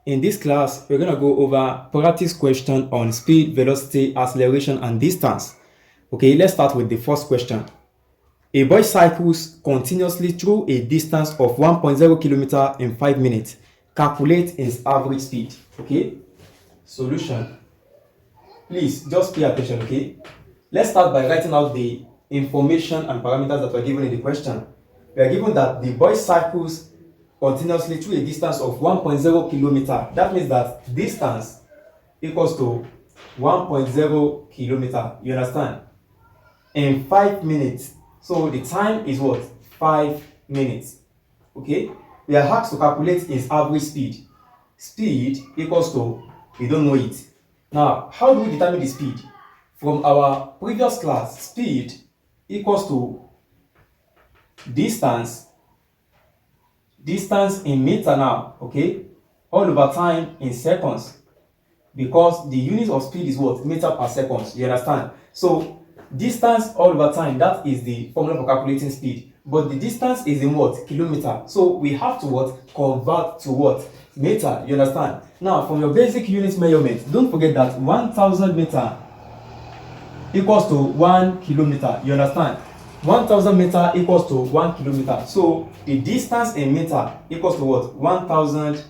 In this class, we're going to go over practice question on speed, velocity, acceleration, and distance. Okay, let's start with the first question. A boy cycles continuously through a distance of 1.0 kilometer in 5 minutes. Calculate his average speed. Okay, solution. Please just pay attention. Okay, let's start by writing out the information and parameters that were given in the question. We are given that the boy cycles continuously through a distance of 1.0 kilometer. That means that distance equals to 1.0 kilometer. You understand? In 5 minutes. So the time is what? 5 minutes. Okay? We are asked to calculate his average speed. Speed equals to, we don't know it. Now, how do we determine the speed? From our previous class, speed equals to distance in meter now, okay, all over time in seconds, because the unit of speed is what? Meter per second. You understand? So distance all over time, that is the formula for calculating speed, but the distance is in what? Kilometer. So we have to what? Convert to what? Meter. You understand? Now, from your basic unit measurement, don't forget that 1000 meter equals to 1 kilometer. You understand? 1000 meter equals to 1 kilometer. So the distance in meter equals to what? 1000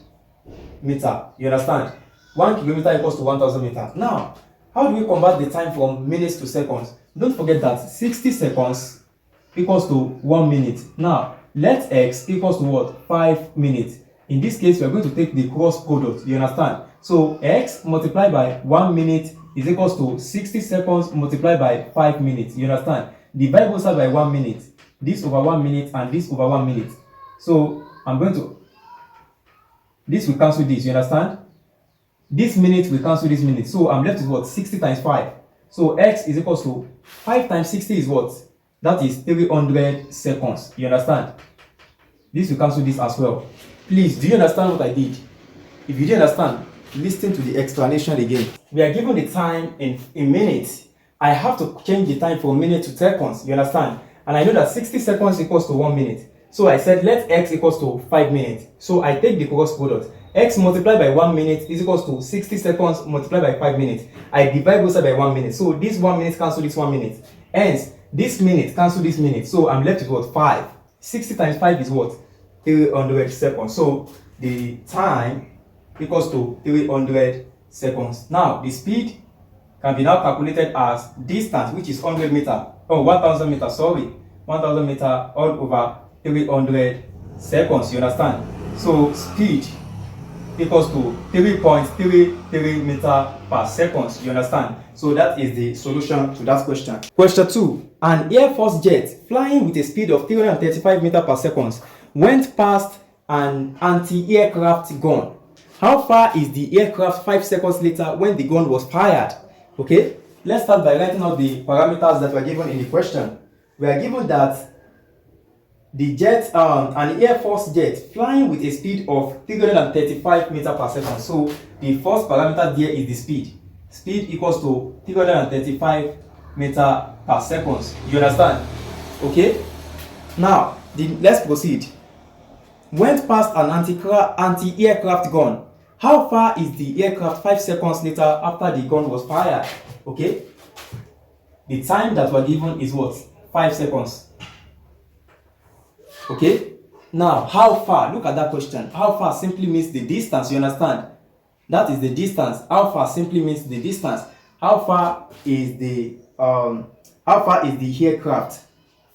meter. You understand? 1 kilometer equals to 1000 meter. Now, how do we convert the time from minutes to seconds? Don't forget that 60 seconds equals to 1 minute. Now, let x equals to what? 5 minutes. In this case, we are going to take the cross product. You understand? So x multiplied by 1 minute is equals to 60 seconds multiplied by 5 minutes. You understand? Divide both sides by 1 minute. This over 1 minute and this over 1 minute. So I'm going to, this will cancel this. You understand? This minute will cancel this minute. So I'm left with what? 60 times 5. So x is equals to 5 times 60 is what? That is 300 seconds. You understand? This will cancel this as well. Please, do you understand what I did? If you didn't understand, listen to the explanation again. We are given the time in minutes. I have to change the time from minute to seconds. You understand? And I know that 60 seconds equals to 1 minute. So I said let x equals to 5 minutes. So I take the cross product. X multiplied by 1 minute is equals to 60 seconds multiplied by 5 minutes. I divide both sides by 1 minute. So this 1 minute cancel this 1 minute. Hence, this minute cancel this minute. So I'm left with what? 5. 60 times 5 is what? 300 seconds. So the time equals to 300 seconds. Now, the speed can be now calculated as distance, which is 100 meter. Oh, 1000 meter, sorry. 1000 meter all over 300 seconds. You understand? So speed equals to 3.33 meter per second. You understand? So that is the solution to that question. Question 2. An Air Force jet flying with a speed of 335 meter per second went past an anti-aircraft gun. How far is the aircraft 5 seconds later when the gun was fired? Okay, let's start by writing out the parameters that were given in the question. We are given that the jet, an Air Force jet flying with a speed of 335 meter per second. So the first parameter there is the speed. Speed equals to 335 meter per second. You understand? Okay. Now, let's proceed. Went past an anti-aircraft gun. How far is the aircraft 5 seconds later after the gun was fired? Okay. The time that we're given is what? 5 seconds. Okay. Now, how far? Look at that question. How far simply means the distance. You understand? That is the distance. How far simply means the distance. How far is the aircraft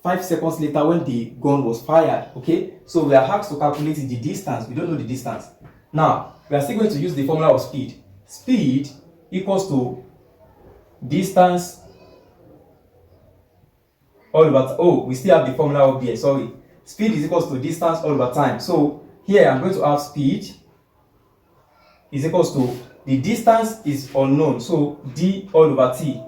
5 seconds later when the gun was fired? Okay. So we are asked to calculate the distance. We don't know the distance. Now, we are still going to use the formula of speed. Speed equals to distance all over. Oh, we still have the formula up there. Sorry. Speed is equals to distance all over time. So here I'm going to have speed is equals to the distance is unknown. So d all over t.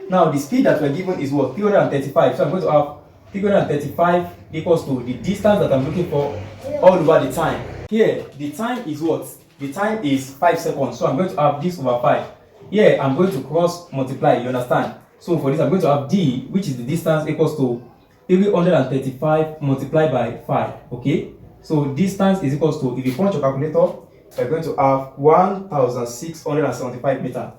Now the speed that we're given is what? 335. So I'm going to have 335 equals to the distance that I'm looking for all over the time. Here the time is what? The time is 5 seconds. So I'm going to have this over 5. Here I'm going to cross multiply. You understand? So for this I'm going to have d, which is the distance, equals to 335 multiplied by 5. Okay. So distance is equals to, if you punch your calculator, we're going to have 1,675 meter.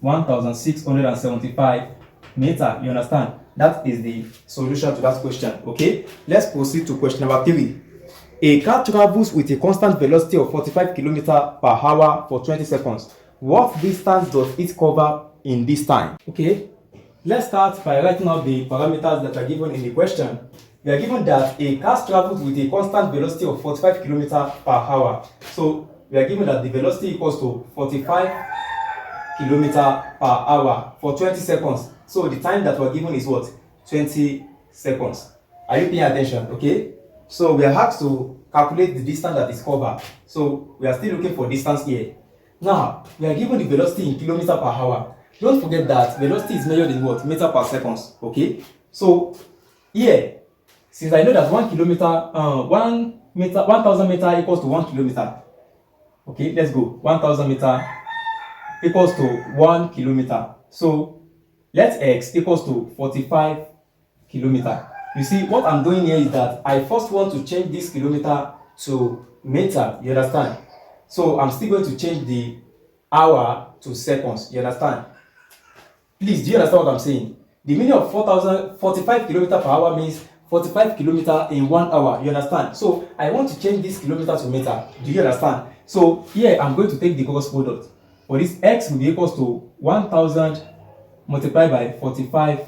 1,675 meter. You understand? That is the solution to that question. Okay, let's proceed to question number 3. A car travels with a constant velocity of 45 km per hour for 20 seconds. What distance does it cover in this time? Okay, let's start by writing out the parameters that are given in the question. We are given that a car travels with a constant velocity of 45 km per hour. So we are given that the velocity equals to 45 km per hour for 20 seconds. So the time that we're given is what? 20 seconds. Are you paying attention? Okay. So we are asked to calculate the distance that is covered. So we are still looking for distance here. Now we are given the velocity in kilometer per hour. Don't forget that velocity is measured in what? Meter per seconds. Okay. So here, since I know that 1 kilometer, 1,000 meter equals to 1 kilometer. Okay, let's go. 1,000 meter equals to 1 kilometer. So let x equals to 45 kilometer. You see, what I'm doing here is that I first want to change this kilometer to meter. You understand? So I'm still going to change the hour to seconds. You understand? Please, do you understand what I'm saying? The meaning of 45 kilometer per hour means 45 kilometer in 1 hour. You understand? So I want to change this kilometer to meter. Do you understand? So here I'm going to take the cross product. For this, x will be equals to 1,000 multiplied by 45.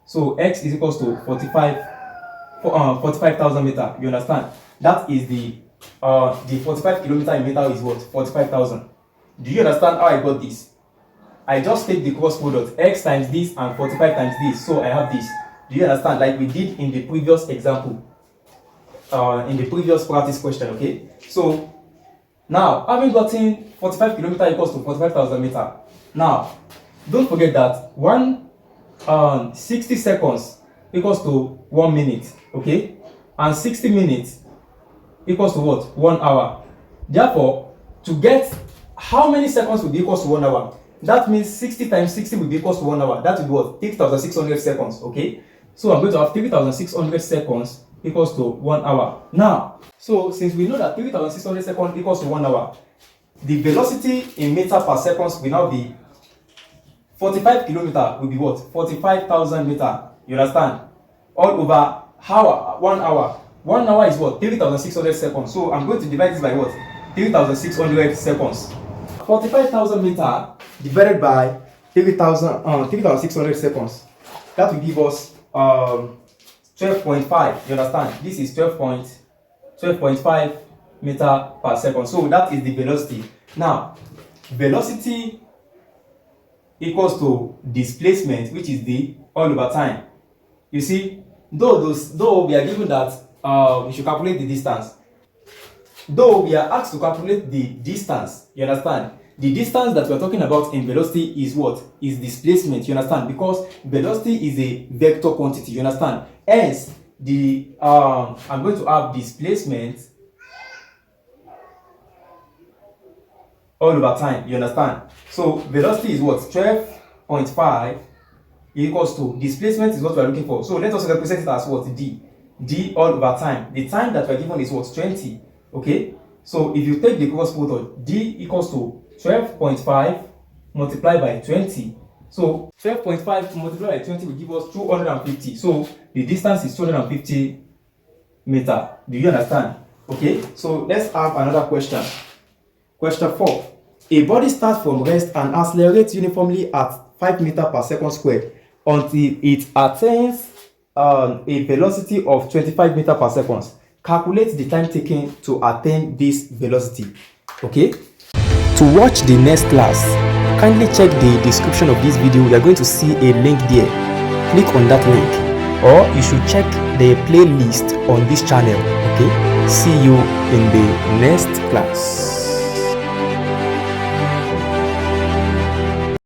So x is equals to 45,000 meter. You understand? That is the 45 kilometer in meter is what? 45,000. Do you understand how I got this? I just take the cross product, x times this and 45 times this. So I have this. Do you understand? Like we did in the previous example, in the previous practice question. Okay. So now, having gotten 45 kilometer equals to 45,000 meter. Now, don't forget that 60 seconds equals to 1 minute, okay? And 60 minutes equals to what? 1 hour. Therefore, to get how many seconds will be equals to 1 hour? That means 60 times 60 will be equals to 1 hour. That will be what? 3,600 seconds, okay? So I'm going to have 3,600 seconds equals to 1 hour. Now, so since we know that 3,600 seconds equals to 1 hour, the velocity in meter per seconds will now be 45 kilometer will be what? 45,000 meter. You understand? All over hour, 1 hour. 1 hour is what? 3,600 seconds. So I'm going to divide this by what? 3,600 seconds. 45,000 meter divided by 3,600 seconds. That will give us 12.5. You understand? This is 12.5 meter per second. So that is the velocity. Now, velocity equals to displacement, which is the all over time. You see, though we are given that we should calculate the distance. Though we are asked to calculate the distance, you understand? The distance that we are talking about in velocity is what? Is displacement, you understand? Because velocity is a vector quantity, you understand? Hence, I'm going to have displacement all over time, you understand? So velocity is what? 12.5 equals to displacement is what we are looking for. So let us represent it as what? D all over time. The time that we are given is what? 20. Okay, so if you take the cross product, D equals to 12.5 multiplied by 20. So 12.5 multiplied by 20 will give us 250. So the distance is 250 meter. Do you understand? Okay, so let's have another question. Question 4. A body starts from rest and accelerates uniformly at 5 meters per second squared until it attains a velocity of 25 meters per second. Calculate the time taken to attain this velocity. Okay? To watch the next class, kindly check the description of this video. You are going to see a link there. Click on that link, or you should check the playlist on this channel. Okay? See you in the next class.